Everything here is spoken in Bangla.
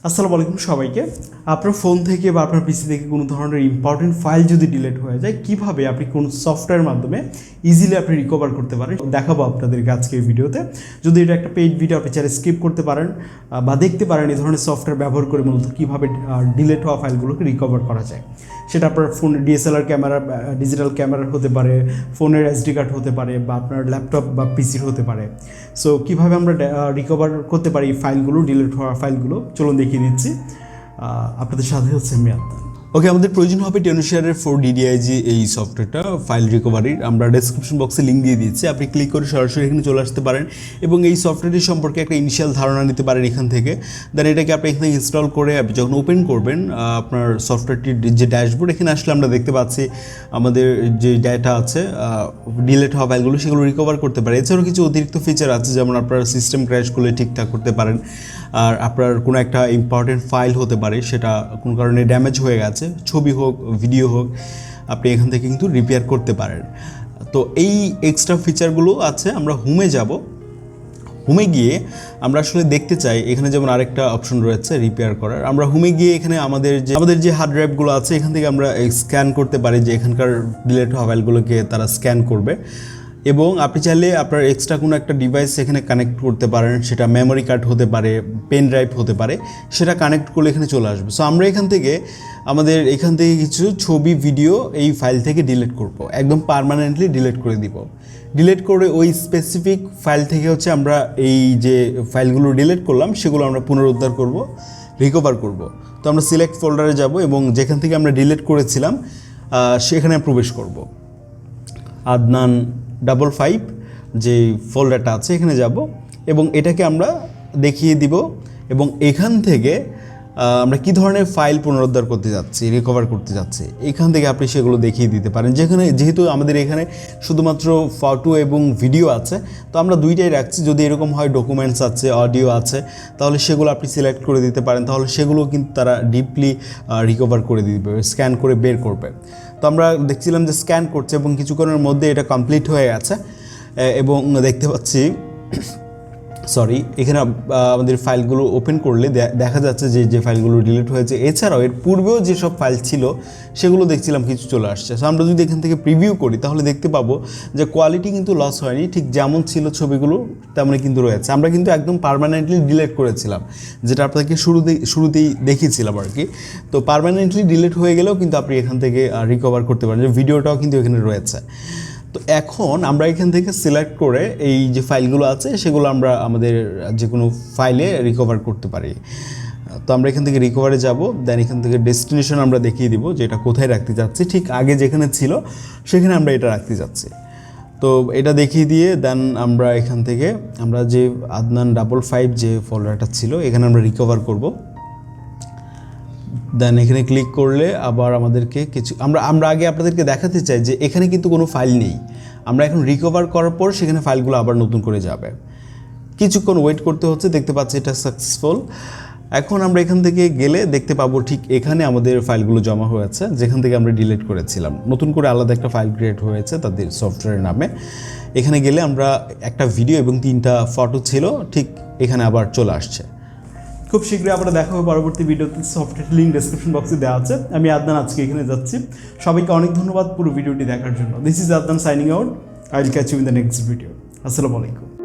আসসালামু আলাইকুম সবাইকে। আপনার ফোন থেকে বা আপনার পিসি থেকে কোনো ধরনের ইম্পর্টেন্ট ফাইল যদি ডিলিট হয়ে যায়, কিভাবে আপনি কোন সফটওয়্যারের মাধ্যমে ইজিলি আপনি রিকভার করতে পারেন দেখাবো আপনাদেরকে আজকে এই ভিডিওতে। যদি এটা একটা পেইড ভিডিও, আপনি চাইলে স্কিপ করতে পারেন বা দেখতে পারেন এই ধরনের সফটওয়্যার ব্যবহার করে মূলত কীভাবে ডিলিট হওয়া ফাইলগুলোকে রিকভার করা যায়। সেটা আপনার ফোন ডিএসএলআর ক্যামেরা, ডিজিটাল ক্যামেরার হতে পারে, ফোনের এসডি কার্ড হতে পারে, বা আপনার ল্যাপটপ বা পিসির হতে পারে। সো কীভাবে আমরা রিকভার করতে পারি ফাইলগুলো, ডিলিট হওয়া ফাইলগুলো, চলুন দেখিয়ে দিচ্ছি। আপনাদের সাথে হচ্ছে আমি আদনান। ওকে, আমাদের প্রয়োজন হবে টেনুশিয়ারের 4DDIG এই সফটওয়্যারটা ফাইল রিকভারির। আমরা ডেসক্রিপশন বক্সে লিঙ্ক দিয়ে দিচ্ছি, আপনি ক্লিক করে সরাসরি এখানে চলে আসতে পারেন এবং এই সফটওয়্যারটি সম্পর্কে একটা ইনিশিয়াল ধারণা নিতে পারেন এখান থেকে। দেন এটাকে আপনি এখানে ইনস্টল করে আপনি যখন ওপেন করবেন আপনার সফটওয়্যারটির যে ড্যাশবোর্ড, এখানে আসলে আমরা দেখতে পাচ্ছি আমাদের যে ডাটা আছে ডিলিট হওয়া ফাইলগুলো, সেগুলো রিকভার করতে পারে। এছাড়াও কিছু অতিরিক্ত ফিচার আছে, যেমন আপনার সিস্টেম ক্র্যাশ করলে ঠিকঠাক করতে পারেন, আর আপনার কোনো একটা ইম্পর্টেন্ট ফাইল হতে পারে, সেটা কোনো কারণে ড্যামেজ হয়ে গেছে, ছবি হোক ভিডিও হোক, আপনি এখান থেকে কিন্তু রিপেয়ার করতে পারেন। তো এই এক্সট্রা ফিচারগুলো আছে। আমরা হোমে যাব, হোমে গিয়ে আমরা আসলে দেখতে চাই এখানে যেমন আরেকটা অপশন রয়েছে রিপেয়ার করার। আমরা হোমে গিয়ে এখানে আমাদের যে হার্ড ড্রাইভগুলো আছে এখান থেকে আমরা স্ক্যান করতে পারি, যে এখানকার ডিলিট হওয়া ফাইলগুলোকে তারা স্ক্যান করবে। এবং আপনি চাইলে আপনার এক্সট্রা কোনো একটা ডিভাইস এখানে কানেক্ট করতে পারেন, সেটা মেমোরি কার্ড হতে পারে, পেন ড্রাইভ হতে পারে, সেটা কানেক্ট করলে এখানে চলে আসবে। সো আমরা এখান থেকে কিছু ছবি ভিডিও এই ফাইল থেকে ডিলিট করব, একদম পার্মানেন্টলি ডিলিট করে দিব। ডিলিট করে ওই স্পেসিফিক ফাইল থেকে হচ্ছে আমরা এই যে ফাইলগুলো ডিলিট করলাম সেগুলো আমরা পুনরুদ্ধার করব, রিকভার করব। তো আমরা সিলেক্ট ফোল্ডারে যাব এবং যেখান থেকে আমরা ডিলিট করেছিলাম সেখানে প্রবেশ করব। আদনান 55 যে ফোল্ডারটা আছে এখানে যাব এবং এটাকে আমরা দেখিয়ে দিব এবং এখান থেকে আমরা কী ধরনের ফাইল পুনরুদ্ধার করতে যাচ্ছি, রিকভার করতে যাচ্ছি, এখান থেকে আপনি সেগুলো দেখিয়ে দিতে পারেন। যেহেতু আমাদের এখানে শুধুমাত্র ফটো এবং ভিডিও আছে, তো আমরা দুইটাই রাখছি। যদি এরকম হয় ডকুমেন্টস আছে, অডিও আছে, তাহলে সেগুলো আপনি সিলেক্ট করে দিতে পারেন, তাহলে সেগুলো কিন্তু তারা ডিপলি রিকভার করে দিবে, স্ক্যান করে বের করবে। তো আমরা দেখছিলাম যে স্ক্যান করছে এবং কিছুক্ষণের মধ্যে এটা কমপ্লিট হয়ে গেছে এবং দেখতে পাচ্ছি এখানে আমাদের ফাইলগুলো ওপেন করলে দেখা যাচ্ছে যে ফাইলগুলো ডিলিট হয়েছে। এছাড়াও এর পূর্বেও যেসব ফাইল ছিল সেগুলো দেখছিলাম কিছু চলে আসছে। সো আমরা যদি এখান থেকে প্রিভিউ করি তাহলে দেখতে পাবো যে কোয়ালিটি কিন্তু লস হয়নি, ঠিক যেমন ছিল ছবিগুলো তেমনই কিন্তু রয়েছে। আমরা কিন্তু একদম পার্মানেন্টলি ডিলিট করেছিলাম, যেটা আপনাকে শুরুতেই দেখিয়েছিলাম আর কি। তো পার্মানেন্টলি ডিলিট হয়ে গেলেও কিন্তু আপনি এখান থেকে রিকভার করতে পারেন, যে ভিডিওটাও কিন্তু এখানে রয়েছে। তো এখন আমরা এখান থেকে সিলেক্ট করে এই যে ফাইলগুলো আছে সেগুলো আমরা আমাদের যে কোনো ফাইলে রিকভার করতে পারি। তো আমরা এখান থেকে রিকভারে যাব, দেন এখান থেকে ডেস্টিনেশন আমরা দেখিয়ে দিব যে এটা কোথায় রাখতে যাচ্ছি। ঠিক আগে যেখানে ছিল সেখানে আমরা এটা রাখতে যাচ্ছি। তো এটা দেখিয়ে দিয়ে দেন আমরা এখান থেকে আমরা যে আদনান 55 যে ফোল্ডারটা ছিল এখানে আমরা রিকভার করব। দেন এখানে ক্লিক করলে আবার আমাদেরকে কিছু আমরা আগে আপনাদেরকে দেখাতে চাই যে এখানে কিন্তু কোনো ফাইল নেই। আমরা এখন রিকভার করার পর সেখানে ফাইলগুলো আবার নতুন করে যাবে, কিছুক্ষণ ওয়েট করতে হচ্ছে। দেখতে পাচ্ছি এটা সাকসেসফুল। এখন আমরা এখান থেকে গেলে দেখতে পাবো ঠিক এখানে আমাদের ফাইলগুলো জমা হয়েছে, যেখান থেকে আমরা ডিলিট করেছিলাম। নতুন করে আলাদা একটা ফাইল ক্রিয়েট হয়েছে তাদের সফটওয়্যারের নামে। এখানে গেলে আমরা একটা ভিডিও এবং 3টা ফটো ছিল, ঠিক এখানে আবার চলে আসছে। খুব শীঘ্রই আমরা দেখা হবে পরবর্তী ভিডিওতে। সফটওয়্যার লিঙ্ক ডেসক্রিপশন বক্সে দেওয়া আছে। আমি আদনান আজকে এখানে যাচ্ছি। সবাইকে অনেক ধন্যবাদ পুরো ভিডিওটি দেখার জন্য। This is Adnan signing out. I will catch you in the next video. আসসালামু আলাইকুম।